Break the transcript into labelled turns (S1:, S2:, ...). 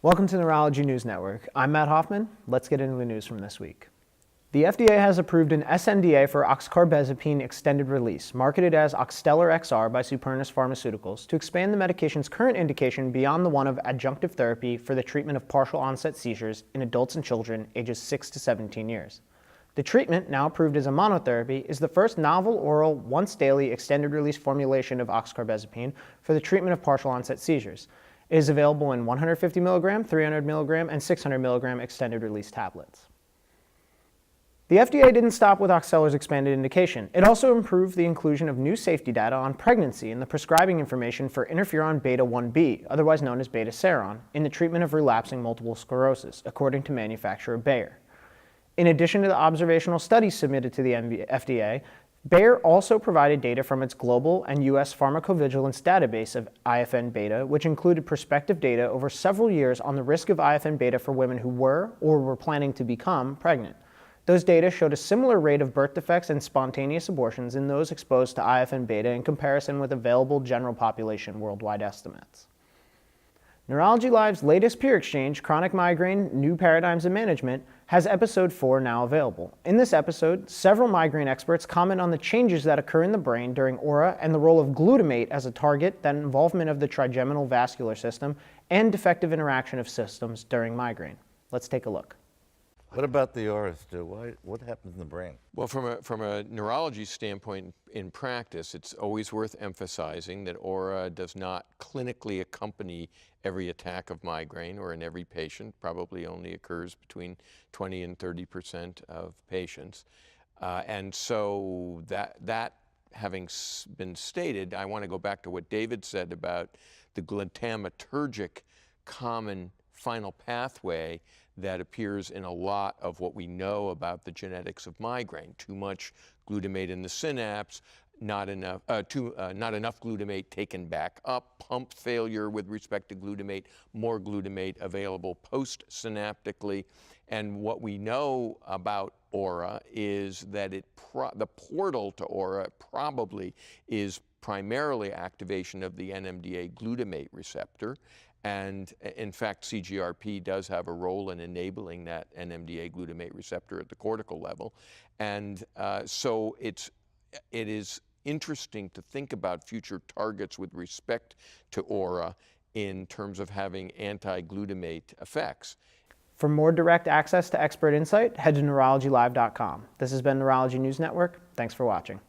S1: Welcome to Neurology News Network. I'm Matt Hoffman. Let's get into the news from this week. The FDA has approved an sNDA for Oxcarbazepine extended release, marketed as Oxtellar XR by Supernus Pharmaceuticals, to expand the medication's current indication beyond the one of adjunctive therapy for the treatment of partial-onset seizures in adults and children ages 6 to 17 years. The treatment, now approved as a monotherapy, is the first novel oral once-daily extended-release formulation of Oxcarbazepine for the treatment of partial-onset seizures. It is available in 150 mg, 300 mg, and 600 mg extended-release tablets. The FDA didn't stop with Oxtellar's expanded indication. It also improved the inclusion of new safety data on pregnancy in the prescribing information for interferon beta-1b, otherwise known as beta-seron, in the treatment of relapsing multiple sclerosis, according to manufacturer Bayer. In addition to the observational studies submitted to the FDA, Bayer also provided data from its global and U.S. pharmacovigilance database of IFN beta, which included prospective data over several years on the risk of IFN beta for women who were or were planning to become pregnant. Those data showed a similar rate of birth defects and spontaneous abortions in those exposed to IFN beta in comparison with available general population worldwide estimates. NeurologyLive's latest peer exchange, Chronic Migraine New Paradigms in Management, has episode 4 now available. In this episode, several migraine experts comment on the changes that occur in the brain during aura and the role of glutamate as a target, that involvement of the trigeminal vascular system, and defective interaction of systems during migraine. Let's take a look.
S2: What about the aura, Stu? What happens in the brain?
S3: Well, from a neurology standpoint in practice, it's always worth emphasizing that aura does not clinically accompany every attack of migraine or in every patient. Probably only occurs between 20 and 30% of patients. And so that having been stated, I want to go back to what David said about the glutamatergic common final pathway that appears in a lot of what we know about the genetics of migraine. Too much glutamate in the synapse, not enough glutamate taken back up, pump failure with respect to glutamate, more glutamate available post-synaptically. And what we know about aura is that the portal to aura probably is primarily activation of the NMDA glutamate receptor. And in fact, CGRP does have a role in enabling that NMDA glutamate receptor at the cortical level. And so it is interesting to think about future targets with respect to aura in terms of having anti-glutamate effects.
S1: For more direct access to expert insight, head to neurologylive.com. This has been Neurology News Network. Thanks for watching.